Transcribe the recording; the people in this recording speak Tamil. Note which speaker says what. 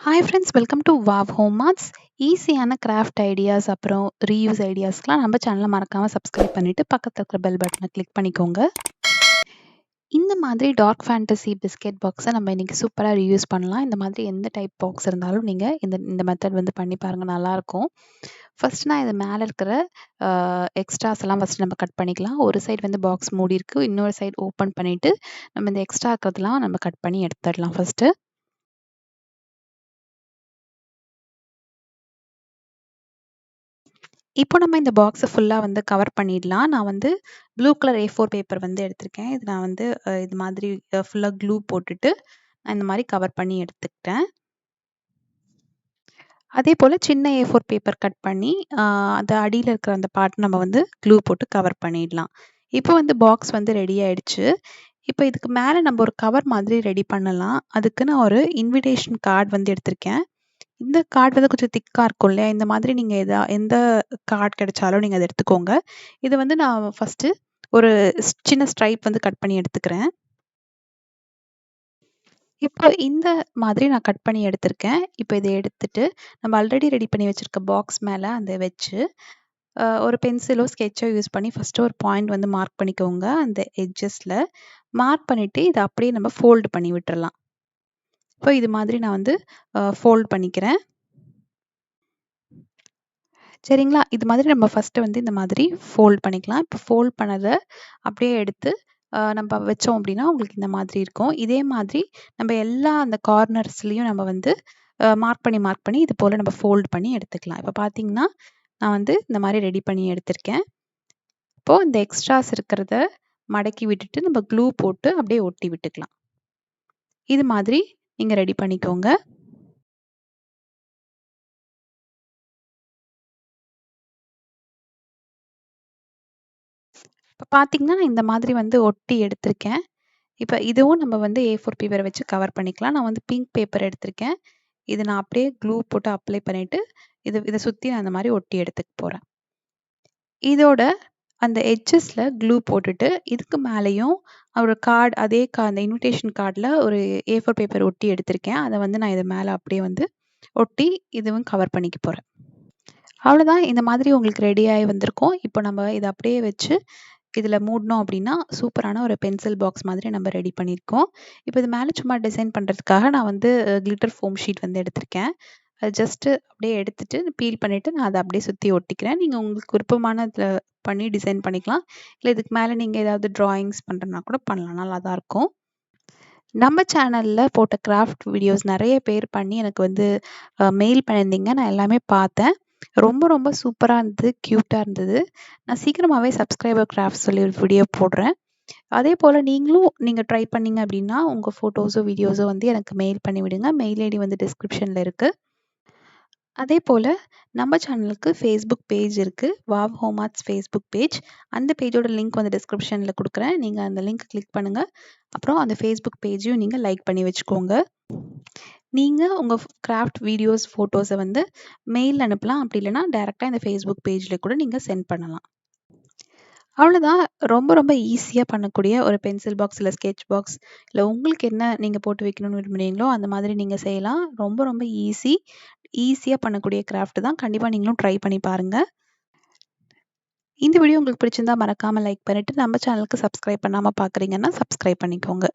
Speaker 1: Hi friends, welcome to wow home arts. ஈஸியான கிராஃப்ட் ஐடியாஸ் அப்புறம் ரீயூஸ் ஐடியாஸ்க்குலாம் நம்ம சேனலை மறக்காமல் சப்ஸ்கிரைப் பண்ணிவிட்டு பக்கத்தில் இருக்கிற பெல் பட்டனை கிளிக் பண்ணிக்கோங்க. இந்த மாதிரி டார்க் ஃபேண்டசி பிஸ்கெட் பாக்ஸை நம்ம இன்றைக்கி சூப்பராக ரீயூஸ் பண்ணலாம். இந்த மாதிரி எந்த டைப் பாக்ஸ் இருந்தாலும் நீங்கள் இந்த மெத்தட் வந்து பண்ணி பாருங்கள், நல்லாயிருக்கும். ஃபர்ஸ்ட் நான் இது மேலே இருக்கிற எக்ஸ்ட்ராஸ் எல்லாம் ஃபஸ்ட்டு நம்ம கட் பண்ணிக்கலாம். ஒரு சைடு வந்து பாக்ஸ் மூடி இருக்குது, இன்னொரு சைடு ஓப்பன் பண்ணிவிட்டு நம்ம இந்த எக்ஸ்ட்ரா இருக்கிறதுலாம் நம்ம கட் பண்ணி எடுத்துடலாம் ஃபஸ்ட்டு. இப்போ நம்ம இந்த பாக்ஸை ஃபுல்லாக வந்து கவர் பண்ணிடலாம். நான் வந்து ப்ளூ கலர் A4 பேப்பர் வந்து எடுத்திருக்கேன். இது நான் வந்து இது மாதிரி ஃபுல்லாக க்ளூ போட்டுட்டு நான் இந்த மாதிரி கவர் பண்ணி எடுத்துக்கிட்டேன். அதே போல் சின்ன A4 பேப்பர் கட் பண்ணி அந்த அடியில் இருக்கிற அந்த பார்ட் நம்ம வந்து க்ளூ போட்டு கவர் பண்ணிடலாம். இப்போ வந்து பாக்ஸ் வந்து ரெடி ஆயிடுச்சு. இப்போ இதுக்கு மேலே நம்ம ஒரு கவர் மாதிரி ரெடி பண்ணலாம். அதுக்கு நான் ஒரு இன்விடேஷன் கார்டு வந்து எடுத்திருக்கேன். இந்த கார்டு வந்து கொஞ்சம் திக்கா இருக்கும் இல்லையா? இந்த மாதிரி நீங்க எந்த கார்டு கிடைச்சாலும் நீங்க அத எடுத்துக்கோங்க. இது வந்து நான் ஃபர்ஸ்ட்டு ஒரு சின்ன ஸ்ட்ரைப் வந்து கட் பண்ணி எடுத்துக்கிறேன். இப்போ இந்த மாதிரி நான் கட் பண்ணி எடுத்திருக்கேன். இப்போ இத எடுத்துட்டு நம்ம ஆல்ரெடி ரெடி பண்ணி வச்சிருக்க பாக்ஸ் மேல அந்த வச்சு ஒரு பென்சிலோ, ஸ்கெட்சோ யூஸ் பண்ணி ஃபர்ஸ்ட்டு ஒரு பாயிண்ட் வந்து மார்க் பண்ணிக்கோங்க. அந்த எட்ஜஸ்ல மார்க் பண்ணிட்டு இத அப்படியே நம்ம ஃபோல்ட் பண்ணி விட்டுறலாம். இப்போ இது மாதிரி நான் வந்து ஃபோல்ட் பண்ணிக்கிறேன். சரிங்களா? இது மாதிரி நம்ம ஃபர்ஸ்ட்டு வந்து இந்த மாதிரி ஃபோல்ட் பண்ணிக்கலாம். இப்போ ஃபோல்ட் பண்ணத அப்படியே எடுத்து நம்ப வச்சோம் அப்படின்னா, உங்களுக்கு இந்த மாதிரி இருக்கும். இதே மாதிரி நம்ம எல்லா அந்த கார்னர்ஸ்லயும் நம்ம வந்து மார்க் பண்ணி இது போல நம்ம ஃபோல்ட் பண்ணி எடுத்துக்கலாம். இப்போ பார்த்தீங்கன்னா, நான் வந்து இந்த மாதிரி ரெடி பண்ணி எடுத்திருக்கேன். இப்போ இந்த எக்ஸ்ட்ராஸ் இருக்கிறத மடக்கி விட்டுட்டு நம்ம க்ளூ போட்டு அப்படியே ஒட்டி விட்டுக்கலாம். இது மாதிரி நீங்க ரெடி பண்ணிக்கோங்க. இப்ப பார்த்தீங்கன்னா, நான் இந்த மாதிரி வந்து ஒட்டி எடுத்திருக்கேன். இப்ப இதுவும் நம்ம வந்து A4 பேப்பர வச்சு கவர் பண்ணிக்கலாம். நான் வந்து பிங்க் பேப்பர் எடுத்திருக்கேன். இத நான் அப்படியே க்ளூ போட்டு அப்ளை பண்ணிட்டு, இத சுத்தி நான் அந்த மாரி ஒட்டி எடுத்துக்க போறேன். இதோட அந்த எட்ஜஸ்ல க்ளூ போட்டுட்டு, இதுக்கு மேலயும் ஒரு கார்ட் அதே அந்த இன்விடேஷன் கார்ட்ல ஒரு A4 பேப்பர் ஒட்டி எடுத்திருக்கேன். அத வந்து நான் இது மேல அப்படியே வந்து ஒட்டி இதுவும் கவர் பண்ணிக்க போறேன். அவ்வளோதான். இந்த மாதிரி உங்களுக்கு ரெடி ஆயி வந்திருக்கும். இப்போ நம்ம இத அப்படியே வச்சு இதில மூடுனோம் அப்படின்னா, சூப்பரான ஒரு பென்சில் பாக்ஸ் மாதிரி நம்ம ரெடி பண்ணியிருக்கோம். இப்போ இது மேல சும்மா டிசைன் பண்றதுக்காக நான் வந்து கிளிட்டர் ஃபோம் ஷீட் வந்து எடுத்திருக்கேன். அது ஜஸ்ட்டு அப்படியே எடுத்துட்டு பீல் பண்ணிட்டு நான் அத அப்படியே சுத்தி ஒட்டிக்கிறேன். நீங்க உங்களுக்கு விருப்பமான இதில பண்ணி டிசைன் பண்ணிக்கலாம். இல்ல இதுக்கு மேல நீங்க ஏதாவது டிராயிங்ஸ் பண்றதுனா கூட பண்ணலாம். நல்லா தான் இருக்கும். நம்ம சேனல்ல போட்ட கிராஃப்ட் வீடியோஸ் நெறைய பேர் பண்ணி எனக்கு வந்து மெயில் பண்ணியிருந்தீங்க. நான் எல்லாமே பார்த்தேன். ரொம்ப ரொம்ப சூப்பரா இருந்தது. கியூட்டா இருந்தது. நான் சீக்கிரமாவே சப்ஸ்கிரைபர் கிராஃப்ட்ஸ் சொல்லி ஒரு வீடியோ போடுறேன். அதேபோல நீங்க ட்ரை பண்ணீங்க அப்டின்னா, உங்க ஃபோட்டோஸோ, வீடியோஸோ வந்து எனக்கு மெயில் பண்ணி விடுங்க. மெயில் ஐடி வந்து டிஸ்கிரிப்ஷன்ல இருக்கு. அதேபோல நம்ம சேனலுக்கு Facebook பேஜ் இருக்கு. Wow home arts Facebook page. அந்த பேஜோட லிங்க் வந்து டிஸ்கிரிப்ஷன்ல குடுக்குறேன். நீங்க அந்த லிங்க் கிளிக் பண்ணுங்க. அப்புறம் அந்த Facebook பேஜையும் நீங்க லைக் பண்ணி வச்சுக்கோங்க. நீங்க உங்க கிராஃப்ட் வீடியோஸ், ஃபோட்டோஸ வந்து மெயில் அனுப்பலாம். அப்படி இல்லன்னா டைரக்ட்டா இந்த Facebook பேஜ்ல கூட நீங்க சென்ட் பண்ணலாம். அவ்வளோதான். ரொம்ப ரொம்ப ஈஸியா பண்ணக்கூடிய ஒரு பென்சில் பாக்ஸ், இல்ல ஸ்கெட்ச் பாக்ஸ், இல்ல உங்களுக்கு என்ன நீங்க போட்டு வைக்கணும்னு விரும்புறீங்களோ, அந்த மாதிரி நீங்க செய்யலாம். ரொம்ப ரொம்ப ஈஸியா பண்ணக்கூடிய கிராஃப்ட் தான். கண்டிப்பா நீங்களும் ட்ரை பண்ணி பாருங்க. இந்த வீடியோ உங்களுக்கு பிடிச்சிருந்தா மறக்காம லைக் பண்ணிட்டு, நம்ம சேனலுக்கு சப்ஸ்கிரைப் பண்ணாம பார்க்குறீங்கன்னா, சப்ஸ்கிரைப் பண்ணிக்கோங்க.